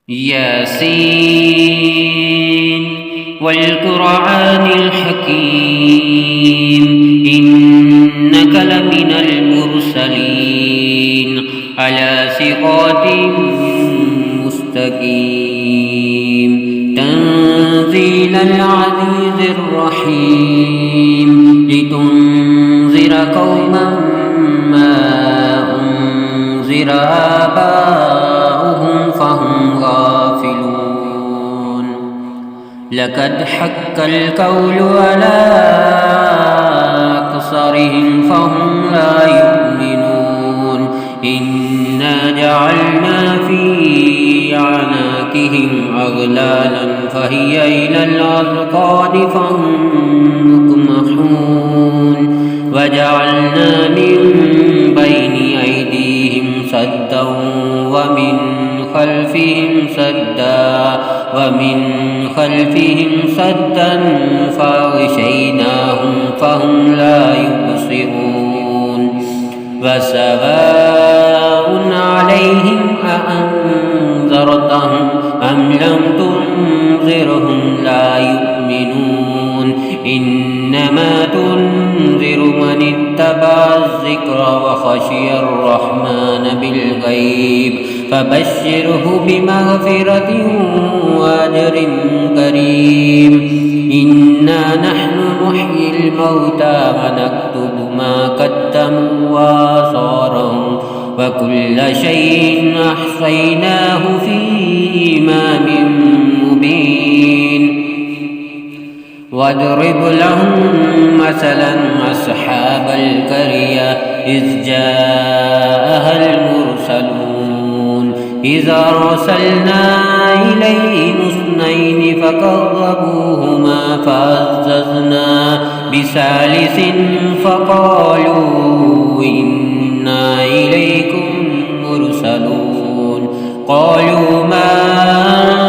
ياسين والقرآن الحكيم إنك لمن المرسلين على صراط مستقيم تنزيل العزيز الرحيم لتنذر قوما ما أنذر آباؤهم فهم غافلون لقد حق القول على أكثرهم فهم لا يؤمنون إنا جعلنا في أعناقهم أغلالا فهي إلى الأذقان فهم مقمحون وجعلنا من بين أيديهم سدا ومن خلفهم سدا فأغشيناهم فهم لا يبصرون وسواء عليهم أأنذرتهم أم لم تنذرهم لا يؤمنون إنما تنذر من اتبع الذكر وخشي الرحمن بالغيب فبشره بمغفرة وأجر كريم إنا نحن نحيي الموتى ونكتب ما قدموا وآثارهم وكل شيء أحصيناه في إمام مبين واضرب لهم مثلا أصحاب القرية إذ جاءها المرسلون إذا أرسلنا إليهم اثنين فكذبوهما فعززنا بثالث فقالوا إنا إليكم مرسلون قالوا ما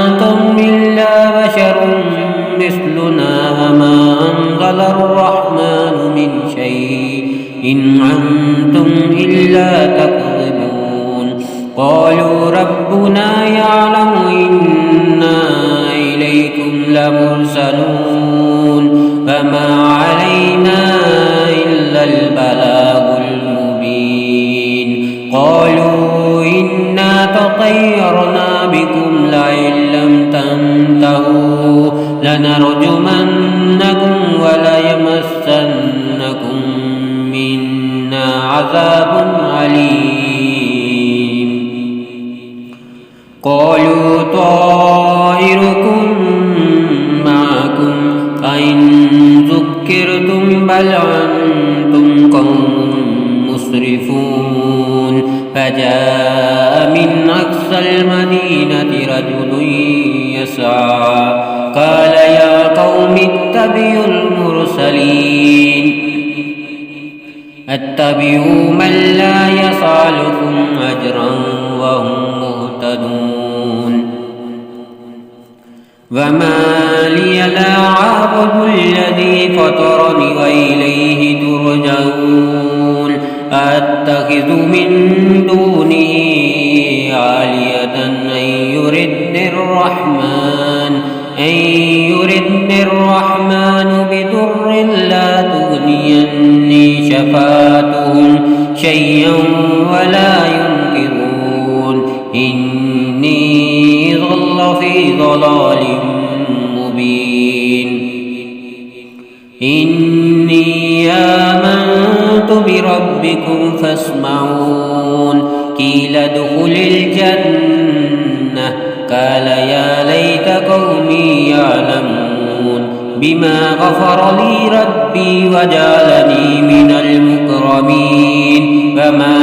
أنتم إلا بشر مثلنا وما أنزل الرحمن من شيء إن أنتم إلا تكذبون قالوا ربنا يعلم إنا إليكم لمرسلون فما علينا إلا البلاغ المبين قالوا إنا تطيرنا بكم لئن لم تنتهوا لنرجمنكم وليمسنكم منا عذاب أليم قالوا طائركم معكم أئن ذكرتم بل أنتم قوم مسرفون فجاء من أقصى المدينة رجل يسعى قال يا قوم اتبعوا المرسلين اتبعوا من لا يسألكم أجرا وهم مهتدون وما لي لا أعبد الذي فطرني وإليه ترجعون أتخذ من دونه آلهة أن يردني الرحمن بضر لا تغنيني شفاعتهم شيئا ولا ينقذون إني ضل في ضلال مبين إني آمنت بربكم فاسمعون قيل ادخل الجنة قال يا ليت قومي يعلمون بما غفر لي ربي وجعلني من المكرمين وما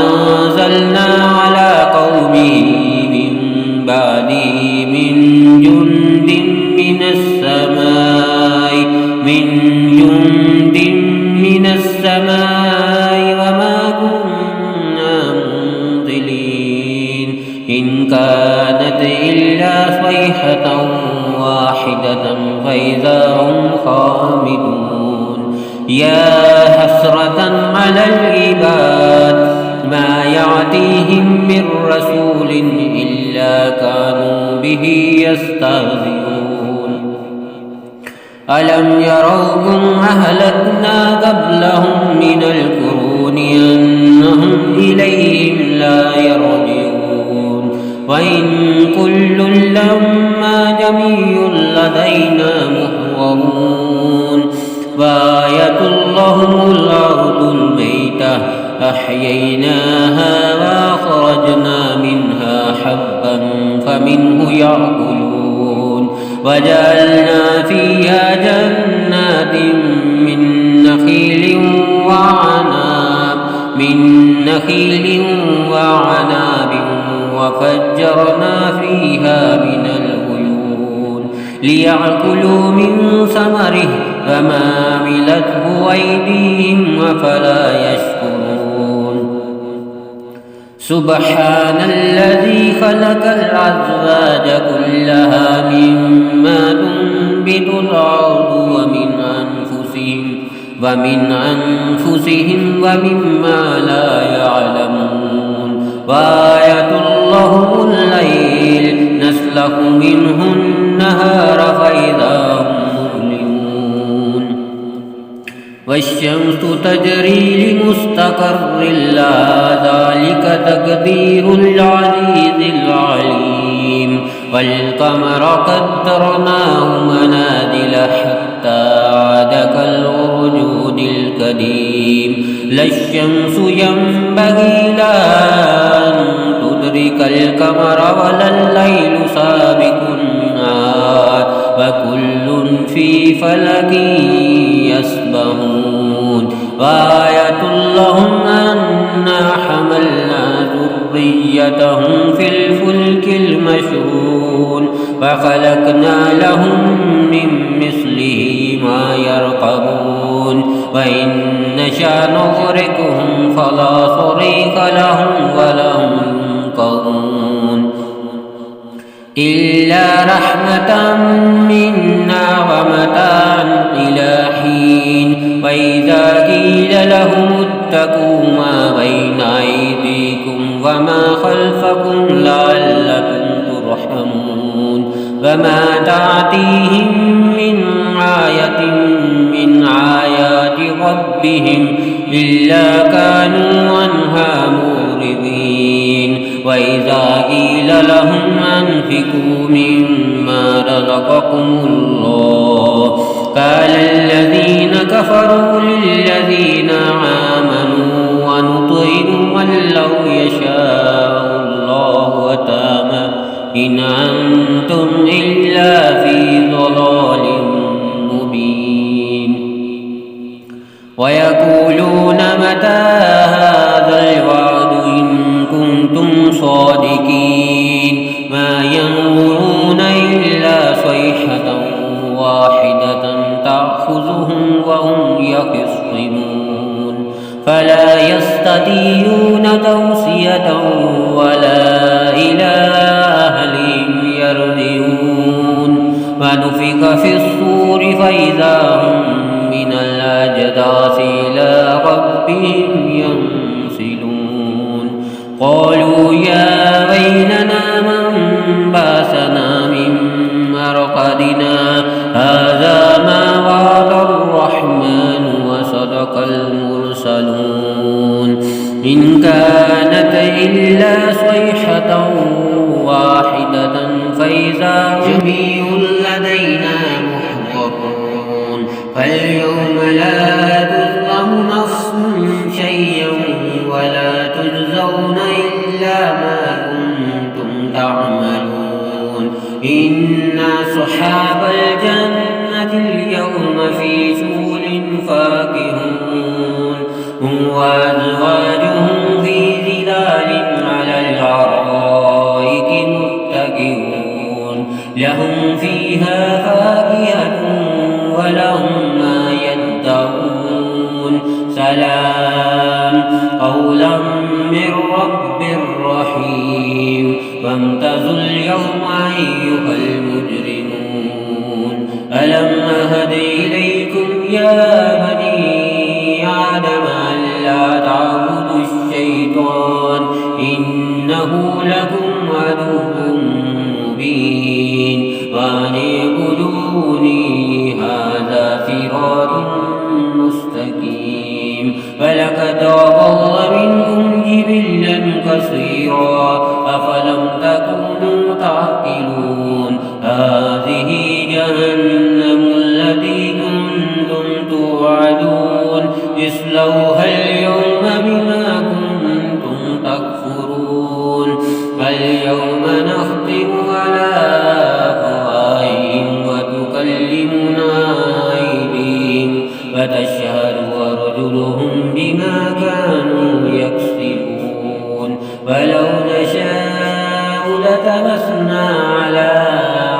أنزلنا على قومه من بعده من جند من السماء وما كنا منزلين إن كانت إلا صيحة واحدة فإذا هم خامدون يا حسرة على العباد ما يأتيهم من رسول إلا كانوا به يستهزئون ألم يروكم أهلكنا قبلهم من القرون أنهم إليهم لا يرجعون وإن كل لما جميع لدينا محضرون وآية لهم الأرض الميتة أحييناها وأخرجنا منها حبا فمنه يأكلون وجعلنا فيها جنات من نخيل وعناب وفجرنا فيها من العيون ليأكلوا من ثمره فما عملته أيديهم أفلا يشكرون سبحان الذي خلق الأزواج كلها مما تنبت الأرض ومن أنفسهم ومما لا يعلمون وآية لهم الليل نسلخ منه النهار فإذا هم مظلمون والشمس تجري لمستقر لها ذلك تقدير العزيز العليم والقمر قدرناه منازل حتى عاد كالعرجون القديم لا الشمس ينبغي لها أن تدرك القمر ولا الليل سابق النهار وكل في فلك يسبحون وآية لهم أنا حملنا ذريتهم في الفلك المشحون وخلقنا لهم من مثله ما يركبون وإن نشأ نغرقهم فلا صريخ لهم ولا هم ينقذون إلا رحمة منا ومتاعا إلى حين وإذا قيل لهم اتقوا ما بين أيديكم وما خلفكم لعلكم ترحمون وما تأتيهم من آية من آيات ربهم إلا كانوا عنها معرضين وإذا قيل لهم أنفقوا مما رزقكم الله قال الذين كفروا للذين آمنوا ونطعم من لو يشاء الله وتامى إن أنتم إلا في ضلال مبين ويقولون متى هذا الوعد إن كنتم صادقين ما ينظرون إلا صيحة واحدة تأخذهم وهم يخصمون فلا يستطيعون توصية ولا إلى أهلهم يرجعون ونفخ في الصور فإذا هم من الأجداث إلى ربهم ينسلون قالوا يا ويلنا من بعثنا من مرقدنا هذا ما وعد الرحمن وصدق المرسلون إن كانت إلا صيحة واحدة فإذا جميع لدينا محضرون فاليوم لا تظلم نفس شيئا ولا تجزون إلا ما كنتم تعملون إنا أصحاب الجنة اليوم في شغل فاكهون هم وأزواجهم في ظلال على الأرائك متكئون لهم فيها فاكهة ولهم ما يدعون سلام قولا من رب رحيم وامتازوا اليوم أيها المجرمون ألم أهد إليكم يا بني آدم ألا تعبدوا الشيطان إنه لكم عدو مبين يعقلون هذه جهنم التي كنتم توعدون اصلوها اليوم بما كنتم تكفرون اليوم نختم على أفواههم وتكلمنا أيديهم وتشهد أرجلهم بما كانوا يكسبون ولو نشاء لطمسنا على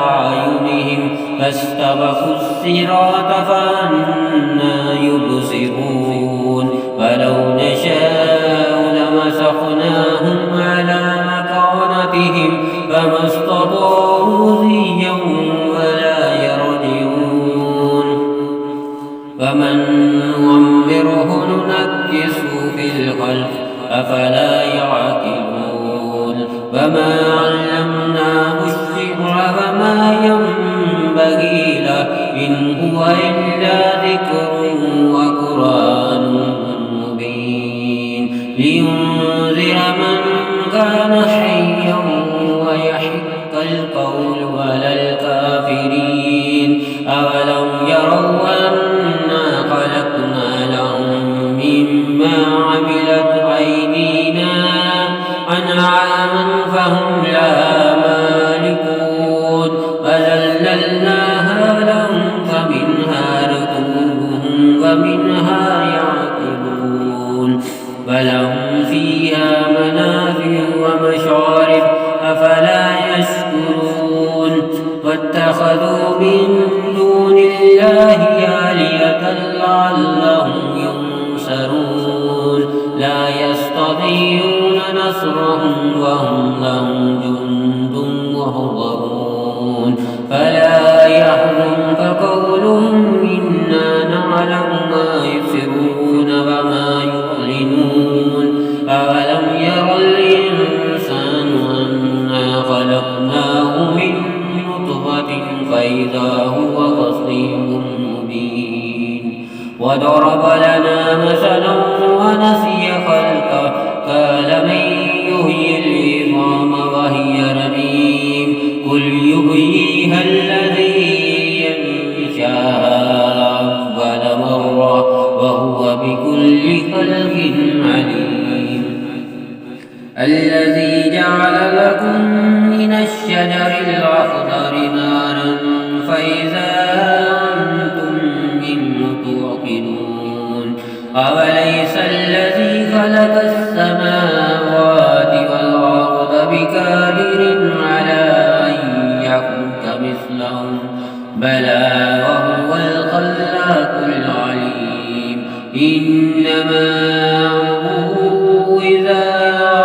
أعينهم فاستبقوا الصراط فأنى يبصرون ولو نشاء لمسخناهم على مكانتهم فما استطاعوا ضيا ولا يرجعون فمن نعمره ننكسه في الخلق أفلا يعقلون وما علمناه الشعر وما ينبغي له إن هو إلا ذكر وقرآن مبين لينذر من كان حيا ويحق القول على الكافرين أولم يروا أنا خلقنا لهم مما عملت أيدينا أنعاما فهم لها مالكون فذللناها لهم فمنها ركوبهم ومنها يعقلون ولهم فيها منافع ومشارب أفلا يشكرون واتخذوا من دون الله آلهة لعلهم ينصرون لا يستطيعون نصرهم وهم لهم جند محضرون فلا يحزنك قولهم إنا نعلم ما يسرون وما يعلنون أولم ير الإنسان أنا خلقناه من نطفة فإذا هو خصيم مبين وضرب لنا مثلا ونسي خلقه قال من يحيي العظام وهي رميم قل يحييها الذي ينشأها أول مرة وهو بكل خلق عليم الذي جعل لكم من الشجر الأخضر نارا فإذا أنتم منه توقدون أوليس الذي خلق السماوات والأرض بقادر على أن يخلق مثلهم بلى وهو الخلاق العليم إنما أمره إذا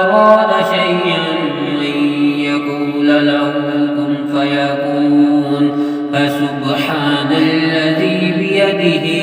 أراد شيئا أن يقول له كن فيكون فسبحان الذي بيده